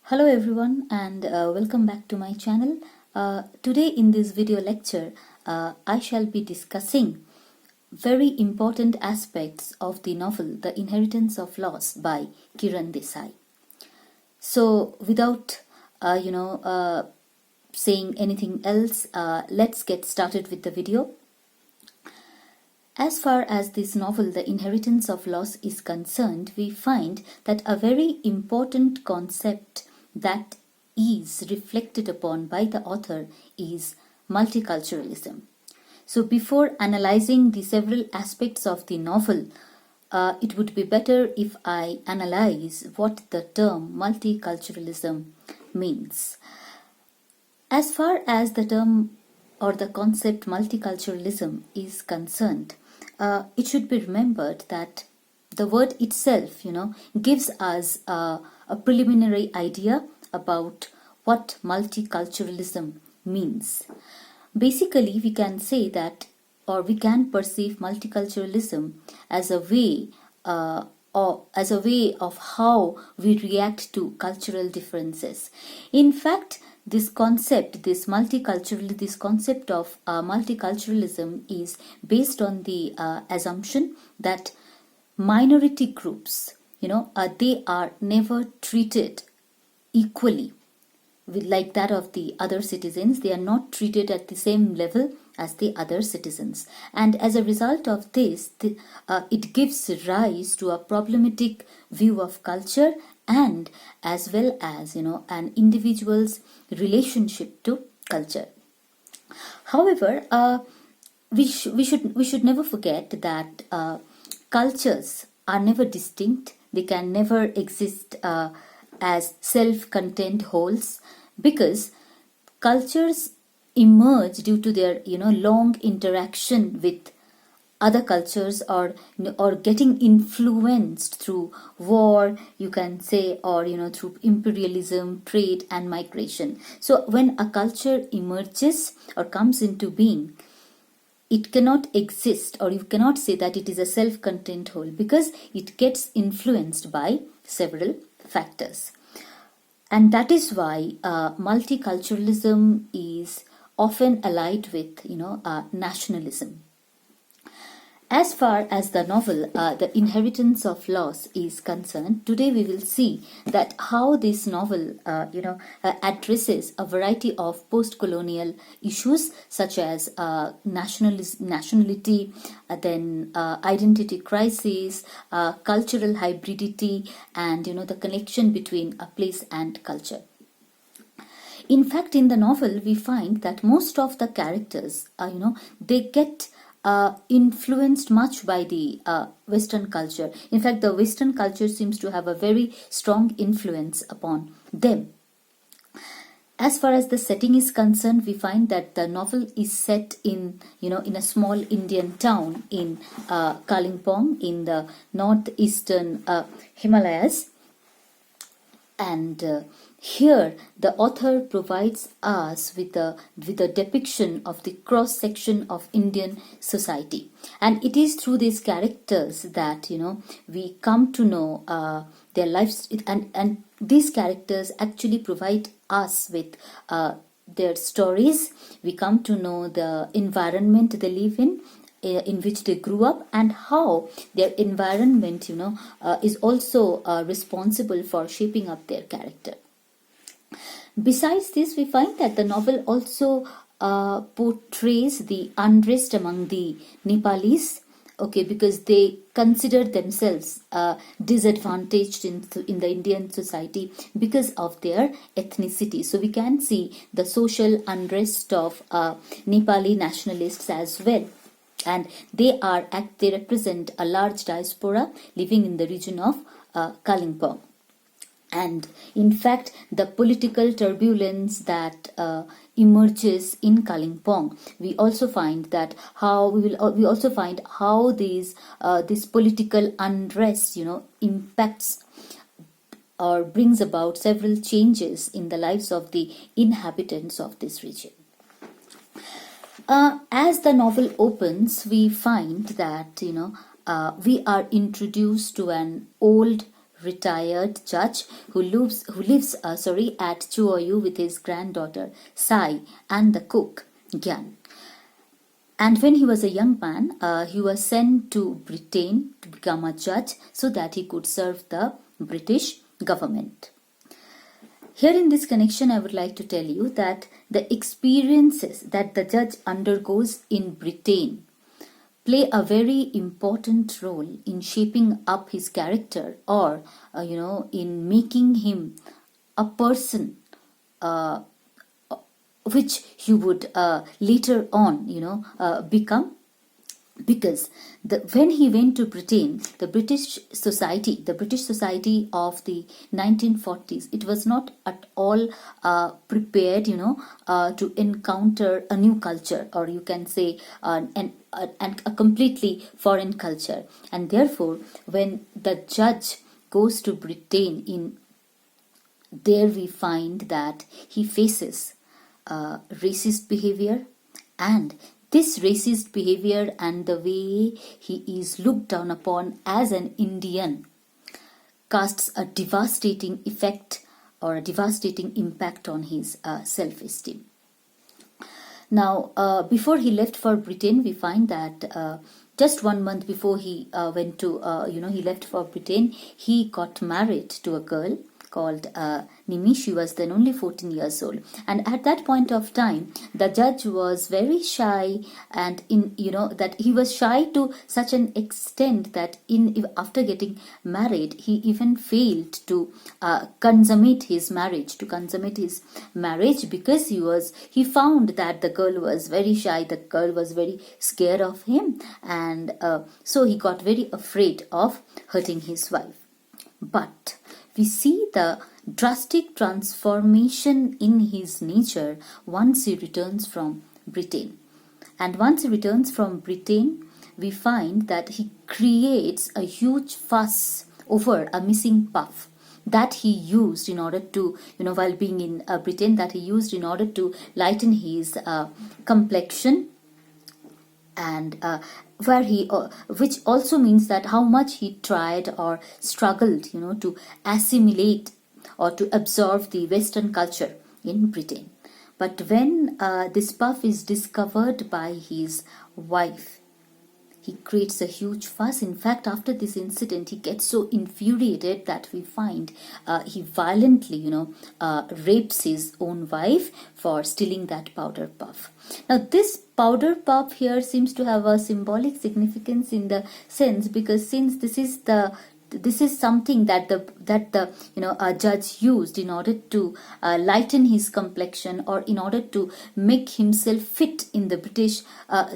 Hello everyone and welcome back to my channel. Today in this video lecture, I shall be discussing very important aspects of the novel The Inheritance of Loss by Kiran Desai. So without saying anything else, let's get started with the video. As far as this novel, The Inheritance of Loss, is concerned, we find that a very important concept that is reflected upon by the author is multiculturalism. So before analyzing the several aspects of the novel, it would be better if I analyze what the term multiculturalism means. As far as the term or the concept multiculturalism is concerned, it should be remembered that the word itself, gives us a preliminary idea about what multiculturalism means. Basically, we can say that, or we can perceive multiculturalism as a way of how we react to cultural differences. In fact, this concept of multiculturalism is based on the assumption that minority groups, they are never treated equally like that of the other citizens. They are not treated at the same level as the other citizens, and as a result of this, it gives rise to a problematic view of culture and as well as an individual's relationship to culture. However, we should never forget that cultures are never distinct. They can never exist as self-contained wholes, because cultures emerge due to their long interaction with other cultures, or getting influenced through war, you can say, or through imperialism, trade and migration. So when a culture emerges or comes into being, it cannot exist, or you cannot say that it is a self-contained whole, because it gets influenced by several factors. And that is why multiculturalism is often allied with nationalism. As far as the novel The Inheritance of Loss is concerned, today we will see that how this novel addresses a variety of post-colonial issues such as nationality, then identity crisis, cultural hybridity, and the connection between a place and culture. In fact, in the novel we find that most of the characters they get influenced much by the Western culture. In fact, the Western culture seems to have a very strong influence upon them. As far as the setting is concerned, we find that the novel is set in a small Indian town in Kalimpong in the northeastern Himalayas. And here the author provides us with a depiction of the cross section of Indian society, and it is through these characters that we come to know their lives, and these characters actually provide us with their stories. We come to know the environment they live in which they grew up, and how their environment is also responsible for shaping up their character. Besides this, we find that the novel also portrays the unrest among the Nepalis, because they consider themselves disadvantaged in the Indian society because of their ethnicity. So we can see the social unrest of Nepali nationalists as well. And they represent a large diaspora living in the region of Kalimpong. And in fact, the political turbulence that emerges in Kalimpong, we also find how this political unrest impacts or brings about several changes in the lives of the inhabitants of this region. As the novel opens, we find that we are introduced to an old retired judge who lives at Chuoyu with his granddaughter Sai and the cook Gyan. And when he was a young man, he was sent to Britain to become a judge so that he could serve the British government. Here in this connection, I would like to tell you that the experiences that the judge undergoes in Britain play a very important role in shaping up his character, or in making him a person which he would later on become. Because when he went to Britain, the British society of the 1940s, it was not at all prepared, to encounter a new culture, or you can say a completely foreign culture. And therefore, when the judge goes to Britain, there we find that he faces racist behavior, and this racist behavior and the way he is looked down upon as an Indian casts a devastating effect or a devastating impact on his self-esteem. Now, before he left for Britain, we find that just 1 month before he went to, he left for Britain, he got married to a girl called Nimi. She was then only 14 years old, and at that point of time the judge was very shy, and that he was shy to such an extent that after getting married he even failed to consummate his marriage because he found that the girl was very shy, the girl was very scared of him, and so he got very afraid of hurting his wife. But we see the drastic transformation in his nature once he returns from Britain. And once he returns from Britain, we find that he creates a huge fuss over a missing puff that he used in order to, while being in Britain, that he used in order to lighten his complexion, and which also means that how much he tried or struggled, to assimilate or to absorb the Western culture in Britain. But when this puff is discovered by his wife, he creates a huge fuss. In fact, after this incident, he gets so infuriated that we find he violently, rapes his own wife for stealing that powder puff. Now, this powder puff here seems to have a symbolic significance in the sense, because since this is something that a judge used in order to lighten his complexion, or in order to make himself fit in the British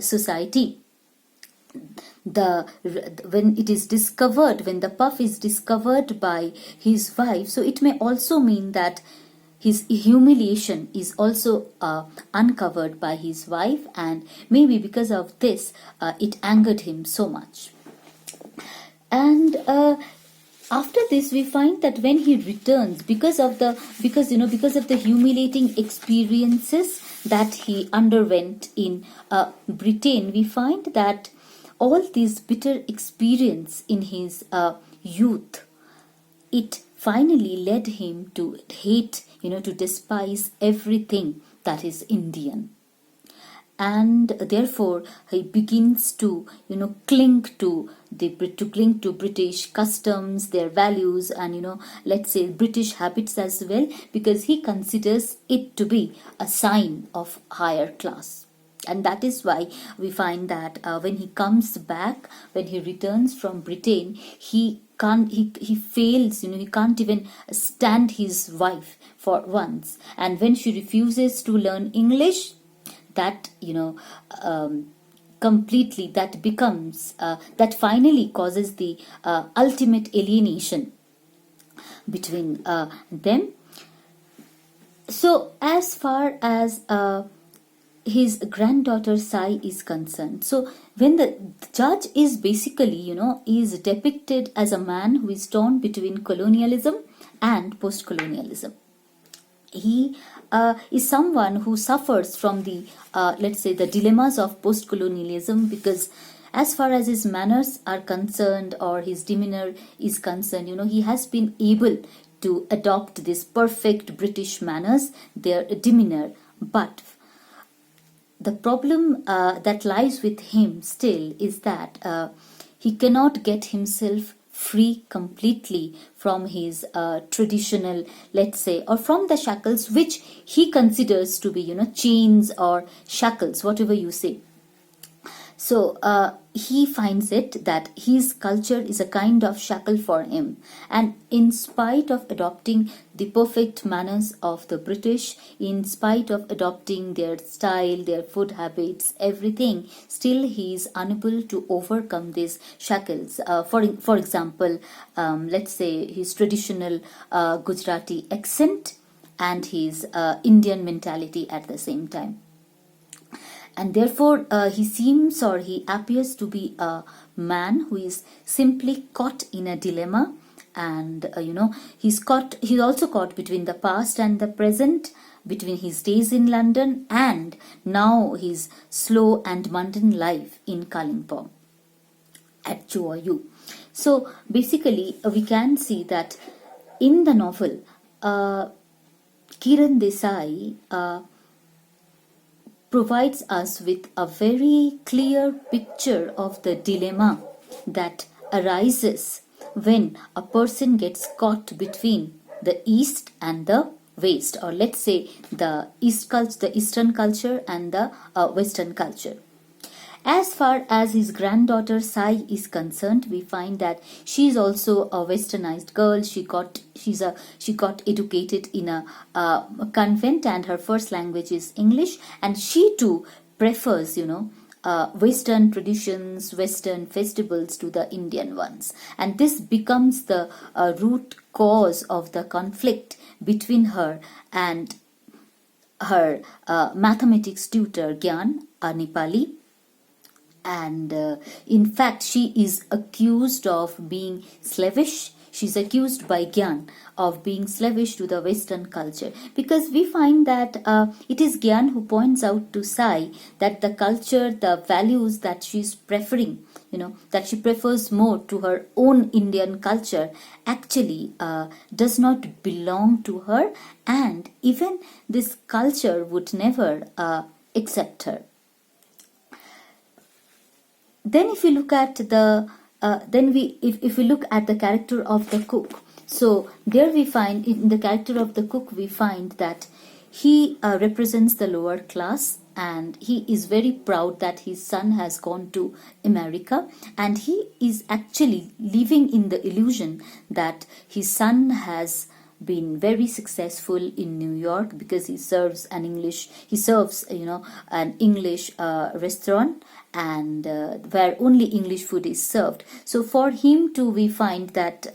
society. When the puff is discovered by his wife, so it may also mean that his humiliation is also uncovered by his wife, and maybe because of this it angered him so much. And after this, we find that when he returns, because of the humiliating experiences that he underwent in Britain, we find that all these bitter experience in his youth, it finally led him to hate, to despise everything that is Indian. And therefore he begins to cling to British customs, their values, and let's say British habits as well, because he considers it to be a sign of higher class. And that is why we find that when he comes back, when he returns from Britain, he fails, he can't even stand his wife for once. And when she refuses to learn English, that completely, that becomes that finally causes the ultimate alienation between them. So as far as his granddaughter Sai is concerned, so when the judge is basically is depicted as a man who is torn between colonialism and post-colonialism. He is someone who suffers from the let's say the dilemmas of post-colonialism, because as far as his manners are concerned or his demeanor is concerned, he has been able to adopt this perfect British manners, their demeanor. But the problem that lies with him still is that he cannot get himself free completely from his traditional, let's say, or from the shackles which he considers to be, chains or shackles, whatever you say. So he finds it that his culture is a kind of shackle for him. And in spite of adopting the perfect manners of the British, in spite of adopting their style, their food habits, everything, still he is unable to overcome these shackles. For example, let's say his traditional Gujarati accent and his Indian mentality at the same time. And therefore he seems, or he appears to be a man who is simply caught in a dilemma. And he's also caught between the past and the present, between his days in London and now his slow and mundane life in Kalimpong at Chuayu. So basically we can see that in the novel Kiran Desai provides us with a very clear picture of the dilemma that arises when a person gets caught between the East and the West, or let's say the Eastern culture and the Western culture. As far as his granddaughter Sai is concerned, we find that she is also a westernized girl. She got educated in a convent, and her first language is English, and she too prefers Western traditions, Western festivals to the Indian ones. And this becomes the root cause of the conflict between her and her mathematics tutor Gyan, a Nepali. And in fact she is accused of being slavish. She's accused by Gyan of being slavish to the Western culture, because we find that it is Gyan who points out to Sai that the culture, the values that she's preferring, that she prefers more to her own Indian culture, actually does not belong to her, and even this culture would never accept her. Then if we look at the if we look at the character of the cook, so there we find, in the character of the cook, we find that he represents the lower class, and he is very proud that his son has gone to America, and he is actually living in the illusion that his son has been very successful in New York because he serves an English restaurant, and where only English food is served. So for him too, we find that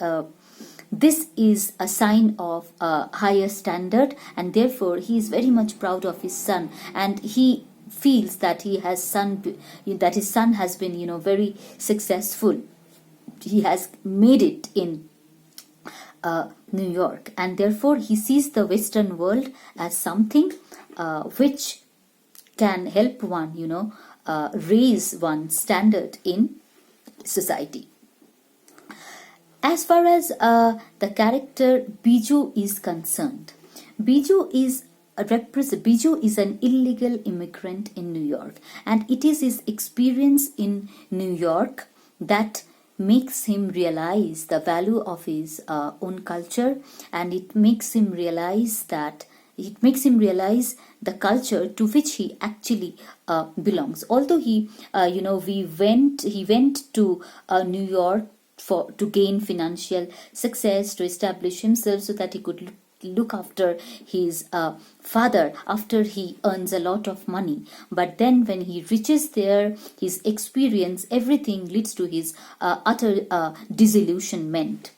this is a sign of a higher standard, and therefore he is very much proud of his son, and he feels that his son has been very successful. He has made it in New York, and therefore he sees the Western world as something which can help one raise one's standard in society. As far as the character Biju is concerned, Biju is an illegal immigrant in New York, and it is his experience in New York that makes him realize the value of his own culture, and it makes him realize the culture to which he actually belongs. Although he went to New York to gain financial success, to establish himself so that he could look after his father after he earns a lot of money. But then when he reaches there, his experience, everything leads to his utter disillusionment.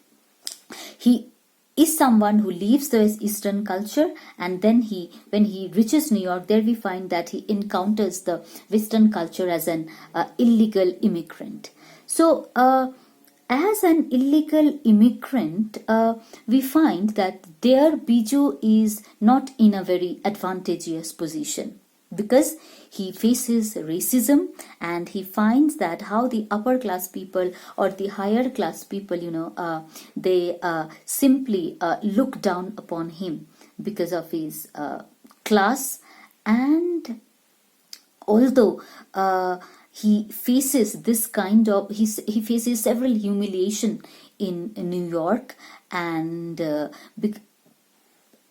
He is someone who leaves the Eastern culture, and then when he reaches New York, there we find that he encounters the Western culture as an illegal immigrant. So as an illegal immigrant, we find that there Biju is not in a very advantageous position. because he faces racism, and he finds that how the upper class people or the higher class people, they simply look down upon him because of his class. And although he faces this kind of, he faces several humiliation in New York, and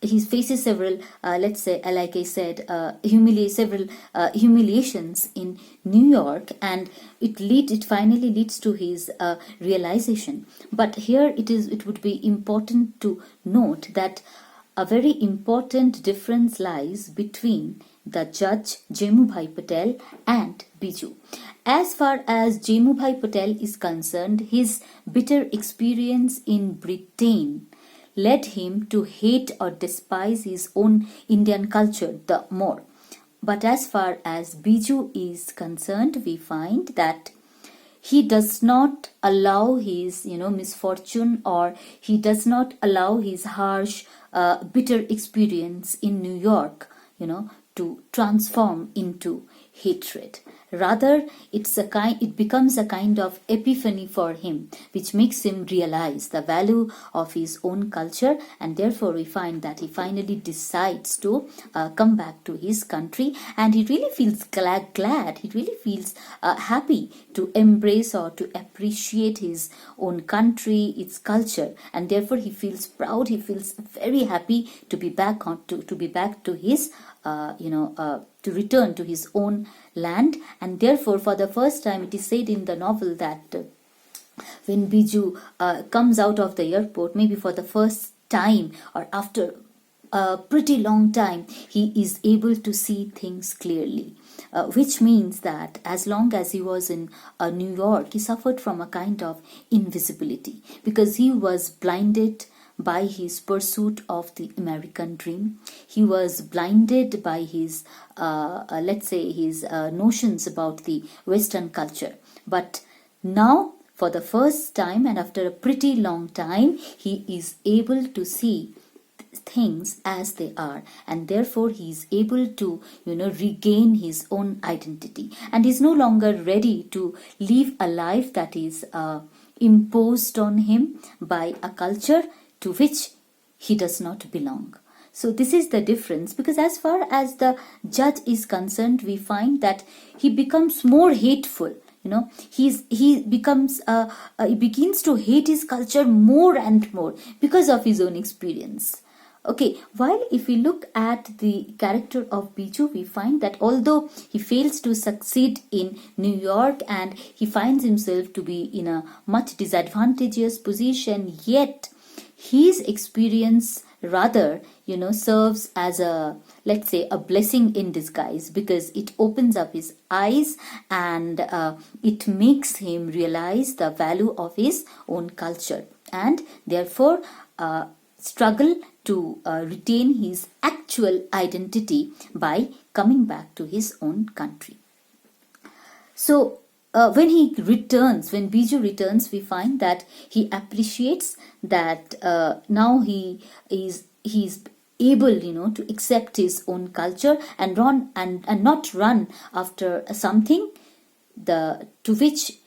he faces several, let's say, like I said, several humiliations in New York, and it finally leads to his realization. But here it would be important to note that a very important difference lies between the judge Jemubhai Patel and Biju. As far as Jemubhai Patel is concerned, his bitter experience in Britain led him to hate or despise his own Indian culture the more. But as far as Biju is concerned, we find that he does not allow his misfortune, or he does not allow his harsh bitter experience in New York to transform into hatred. Rather, it becomes a kind of epiphany for him, which makes him realize the value of his own culture, and therefore we find that he finally decides to come back to his country, and he really feels glad, he really feels happy to embrace or to appreciate his own country, its culture, and therefore he feels proud, he feels very happy to be back to his to return to his own land. And therefore, for the first time, it is said in the novel that when Biju comes out of the airport, maybe for the first time or after a pretty long time, he is able to see things clearly. Which means that as long as he was in New York, he suffered from a kind of invisibility, because he was blinded by his pursuit of the American dream. He was blinded by his, his notions about the Western culture. But now, for the first time and after a pretty long time, he is able to see things as they are, and therefore he is able to regain his own identity, and is no longer ready to live a life that is imposed on him by a culture to which he does not belong. So this is the difference, because as far as the judge is concerned, we find that he becomes more hateful. He begins to hate his culture more and more because of his own experience. Okay, while if we look at the character of Biju, we find that although he fails to succeed in New York and he finds himself to be in a much disadvantageous position, yet his experience rather serves as a, let's say, a blessing in disguise, because it opens up his eyes and it makes him realize the value of his own culture, and therefore struggle to retain his actual identity by coming back to his own country. So when Biju returns, we find that he appreciates that now he is able, to accept his own culture and not run after something to which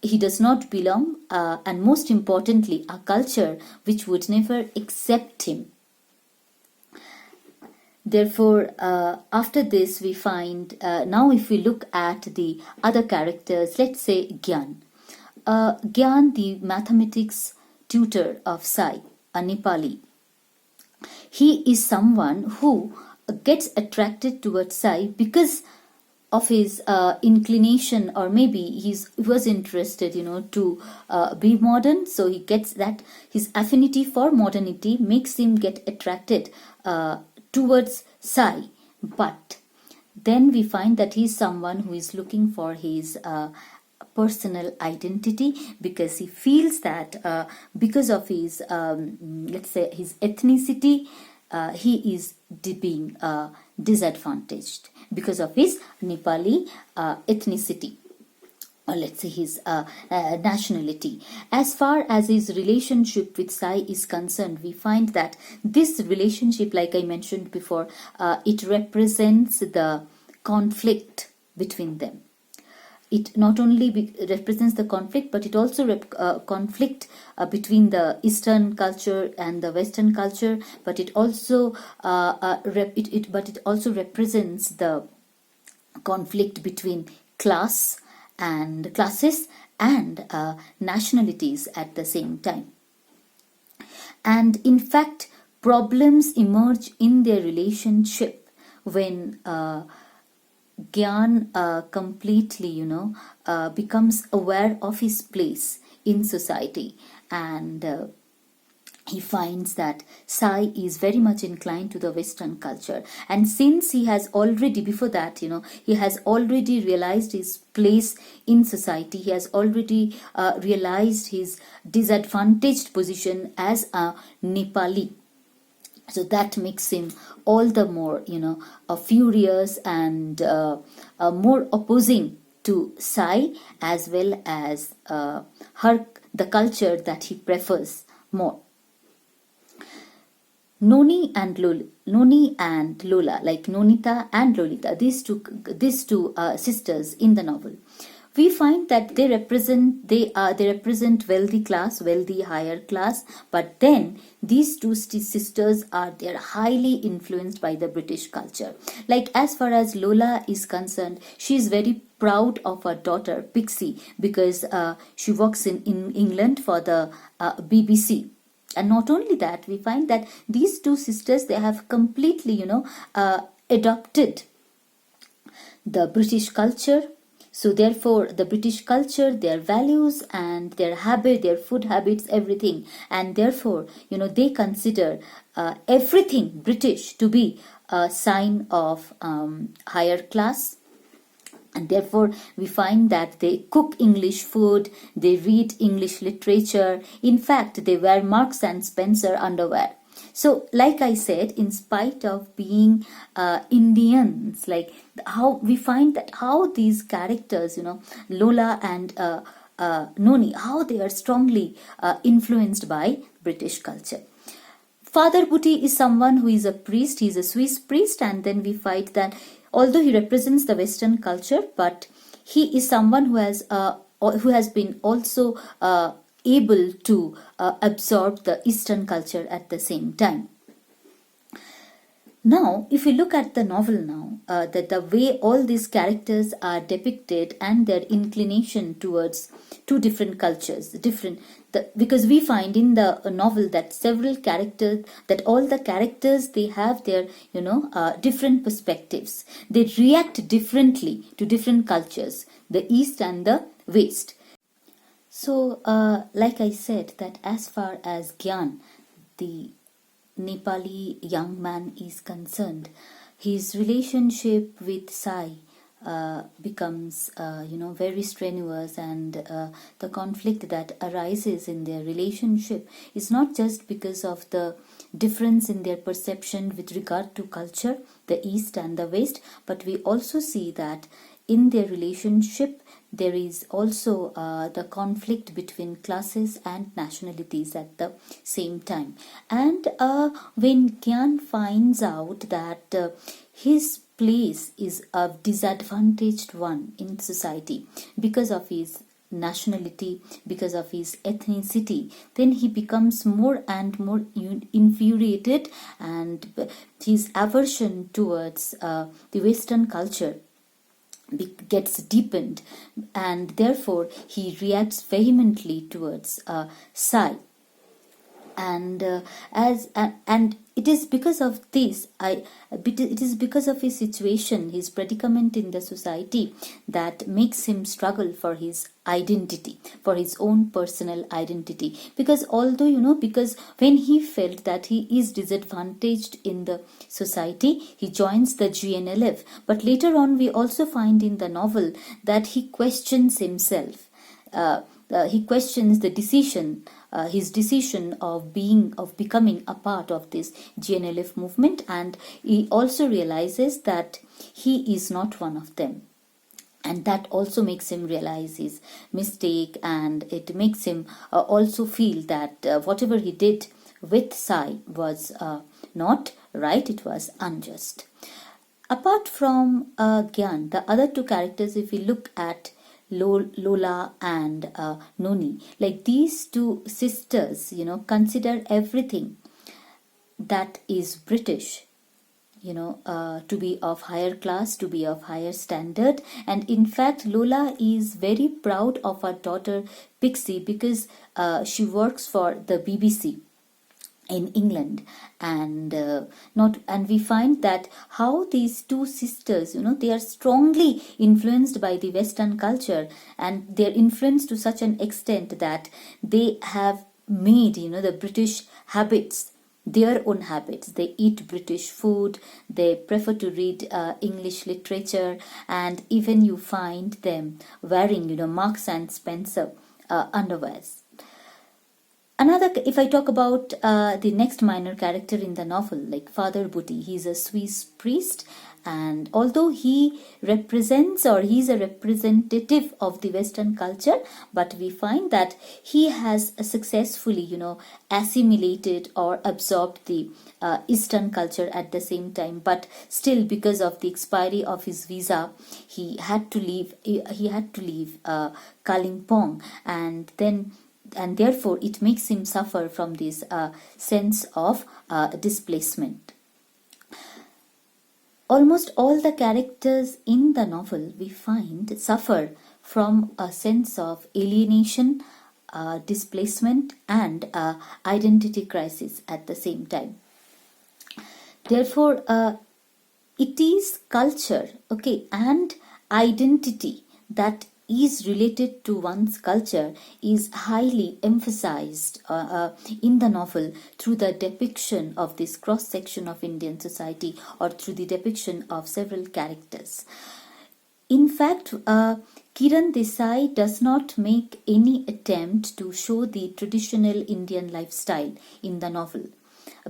he does not belong, and most importantly, a culture which would never accept him. Therefore, after this, we find, now if we look at the other characters, let's say Gyan. Gyan, the mathematics tutor of Sai, a Nepali. He is someone who gets attracted towards Sai because of his inclination, or maybe he was interested, to be modern. So he gets that his affinity for modernity makes him get attracted towards Sai. But then we find that he is someone who is looking for his personal identity, because he feels that because of his, let's say, his ethnicity, he is being disadvantaged because of his Nepali ethnicity, or let's say his nationality. As far as his relationship with Sai is concerned, we find that this relationship, like I mentioned before, it represents the conflict between them. It not only represents the conflict, but it also conflict between the Eastern culture and the Western culture. But it also it also represents the conflict between classes and nationalities at the same time. And in fact, problems emerge in their relationship when Gyan completely, becomes aware of his place in society, and he finds that Sai is very much inclined to the Western culture. And since he has already, before that, he has already realized his place in society, he has already realized his disadvantaged position as a Nepali. So that makes him all the more, furious and more opposing to Sai, as well as the culture that he prefers more. Noni and Lola, like Nonita and Lolita, these two sisters in the novel, we find that they represent wealthy higher class, but then these two sisters they're highly influenced by the British culture. Like, as far as Lola is concerned, she is very proud of her daughter Pixie, because she works in England for the BBC. And not only that, we find that these two sisters, they have completely adopted the British culture. So therefore, the British culture, their values and their food habits, everything, and therefore, they consider everything British to be a sign of higher class. And therefore, we find that they cook English food, they read English literature. In fact, they wear Marks and Spencer underwear. So, like I said, in spite of being Indians, like how we find that how these characters, Lola and Noni, how they are strongly influenced by British culture. Father Bhuti is someone who is a priest, he is a Swiss priest, and then we find that although he represents the Western culture, but he is someone who has been also able to absorb the Eastern culture at the same time. Now, if you look at the novel now, that the way all these characters are depicted and their inclination towards two different cultures, because we find in the novel that all the characters, they have their, different perspectives. They react differently to different cultures, the East and the West. So, like I said, that as far as Gyan, the Nepali young man, is concerned, his relationship with Sai becomes very strenuous, and the conflict that arises in their relationship is not just because of the difference in their perception with regard to culture, the East and the West, but we also see that in their relationship there is also the conflict between classes and nationalities at the same time. And when Gyan finds out that his place is a disadvantaged one in society because of his nationality, because of his ethnicity, then he becomes more and more infuriated, and his aversion towards the Western culture gets deepened, and therefore he reacts vehemently towards Sai. And it is because of this, it is because of his situation, his predicament in the society, that makes him struggle for his identity, for his own personal identity. Because although, because when he felt that he is disadvantaged in the society, he joins the GNLF. But later on, we also find in the novel that he questions himself. He questions the decision, his decision of becoming a part of this GNLF movement, and he also realizes that he is not one of them. And that also makes him realize his mistake, and it makes him also feel that whatever he did with Sai was not right, it was unjust. Apart from Gyan, the other two characters, if we look at Lola and Noni, like these two sisters, consider everything that is British, to be of higher class, to be of higher standard. And in fact, Lola is very proud of her daughter Pixie because she works for the BBC in England, and not and we find that how these two sisters, they are strongly influenced by the Western culture, and they're influenced to such an extent that they have made the British habits their own habits. They eat British food, they prefer to read English literature, and even you find them wearing Marks and Spencer underwears. Another, if I talk about the next minor character in the novel, like Father Booty, he's a Swiss priest, and although he represents, or he's a representative of the Western culture, but we find that he has successfully, assimilated or absorbed the Eastern culture at the same time. But still, because of the expiry of his visa, he had to leave. He had to leave Kalimpong, and therefore it makes him suffer from this sense of displacement. Almost all the characters in the novel, we find, suffer from a sense of alienation, displacement, and identity crisis at the same time. Therefore, it is culture, and identity that is related to one's culture is highly emphasized in the novel through the depiction of this cross section of Indian society, or through the depiction of several characters. In fact, Kiran Desai does not make any attempt to show the traditional Indian lifestyle in the novel,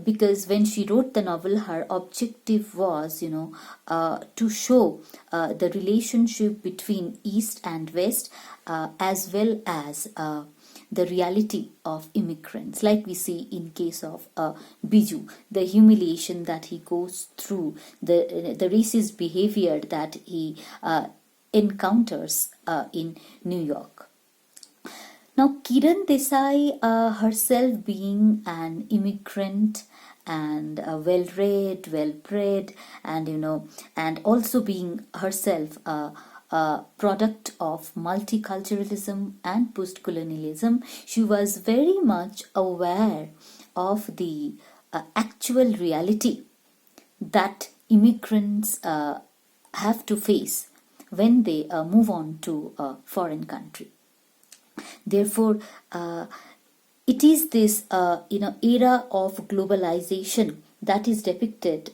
because when she wrote the novel, her objective was, to show the relationship between East and West, as well as the reality of immigrants, like we see in case of Biju, the humiliation that he goes through, the racist behavior that he encounters in New York. Now, Kiran Desai herself, being an immigrant and well-read, well-bred, and also being herself a product of multiculturalism and post-colonialism, she was very much aware of the actual reality that immigrants have to face when they move on to a foreign country. Therefore, it is this era of globalization that is depicted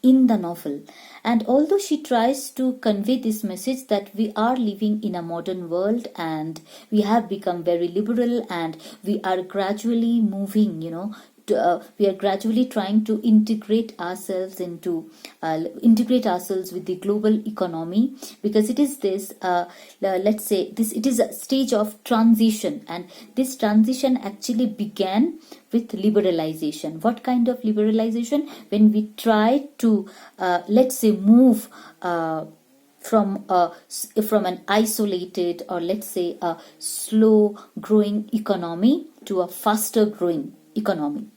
in the novel. And although she tries to convey this message that we are living in a modern world and we have become very liberal, and we are gradually moving, we are gradually trying to integrate ourselves with the global economy, because it is this let's say this, it is a stage of transition, and this transition actually began with liberalization. What kind of liberalization? When we try to let's say move from an isolated, or let's say a slow growing economy to a faster growing economy,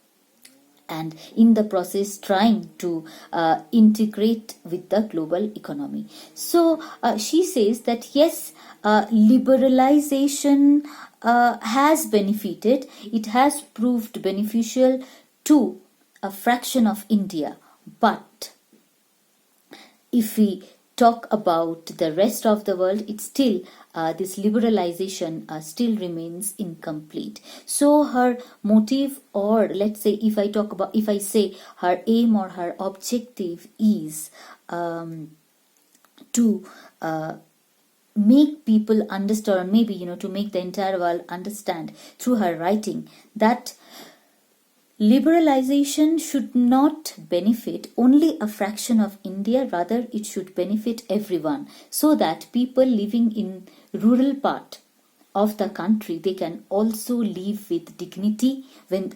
and in the process trying to integrate with the global economy. So she says that yes, liberalization has benefited, it has proved beneficial to a fraction of India, but if we talk about the rest of the world, it's still this liberalization still remains incomplete. So her motive, or let's say if I say her aim or her objective is to make people understand, or maybe to make the entire world understand through her writing, that liberalization should not benefit only a fraction of India, rather it should benefit everyone, so that people living in rural part of the country, they can also live with dignity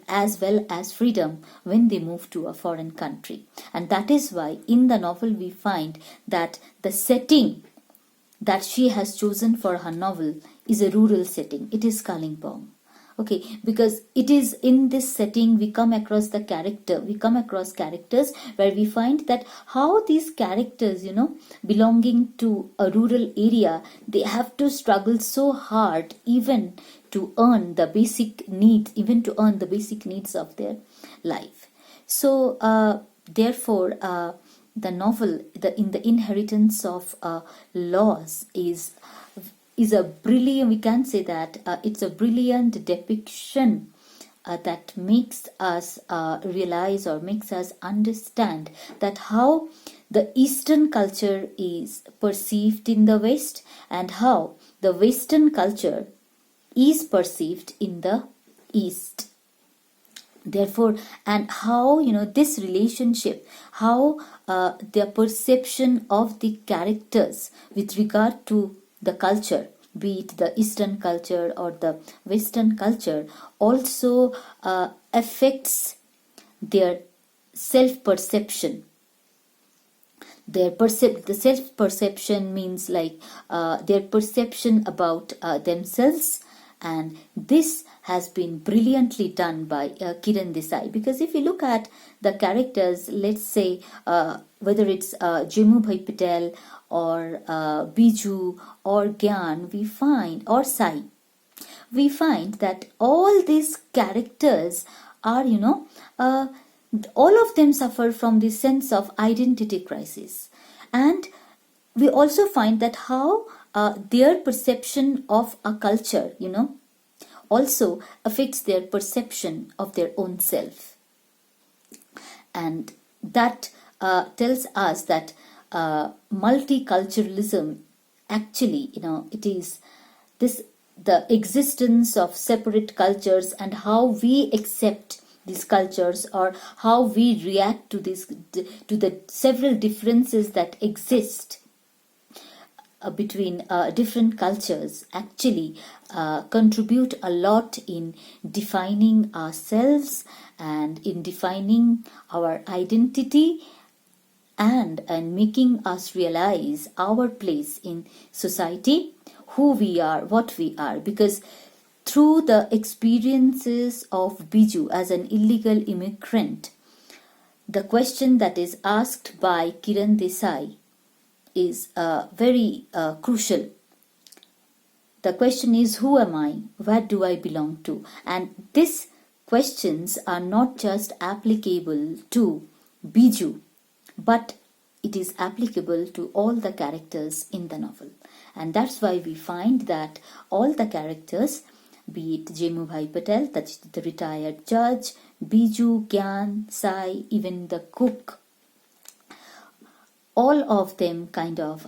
as well as freedom when they move to a foreign country. And that is why in the novel we find that the setting that she has chosen for her novel is a rural setting. It is Kalimpong. Okay, because it is in this setting we come across characters where we find that how these characters, belonging to a rural area, they have to struggle so hard even to earn the basic needs, of their life. So, therefore, the novel, in the Inheritance of Loss, is a brilliant, we can say that it's a brilliant depiction that makes us realize or makes us understand that how the Eastern culture is perceived in the West and how the Western culture is perceived in the East. Therefore, and how this relationship, how the perception of the characters with regard to the culture, be it the Eastern culture or the Western culture, also affects their self-perception. The self-perception means like their perception about themselves, and this has been brilliantly done by Kiran Desai. Because if you look at the characters, let's say whether it's Jemu Bhai Patel or Biju or Gyan, or Sai, we find that all these characters are, all of them suffer from this sense of identity crisis. And we also find that how their perception of a culture, also affects their perception of their own self. And that tells us that multiculturalism actually, it is the existence of separate cultures and how we accept these cultures or how we react to the several differences that exist between different cultures actually contribute a lot in defining ourselves and in defining our identity and making us realize our place in society, who we are, what we are. Because through the experiences of Biju as an illegal immigrant, the question that is asked by Kiran Desai is very crucial. The question is, who am I? Where do I belong to? And these questions are not just applicable to Biju, but it is applicable to all the characters in the novel. And that's why we find that all the characters, be it Jemu Bhai Patel, the retired judge, Biju, Gyan, Sai, even the cook, all of them kind of,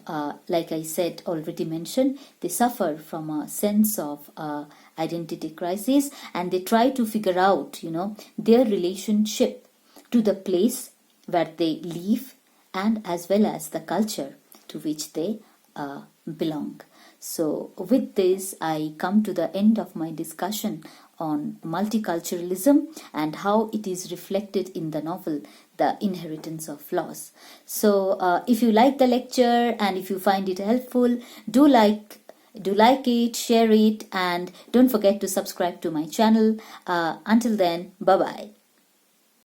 like I said, already mentioned, they suffer from a sense of identity crisis, and they try to figure out, their relationship to the place where they live and as well as the culture to which they belong. So with this, I come to the end of my discussion on multiculturalism and how it is reflected in the novel The Inheritance of Loss. So if you like the lecture and if you find it helpful, do like it, share it, and don't forget to subscribe to my channel. Until then, bye bye.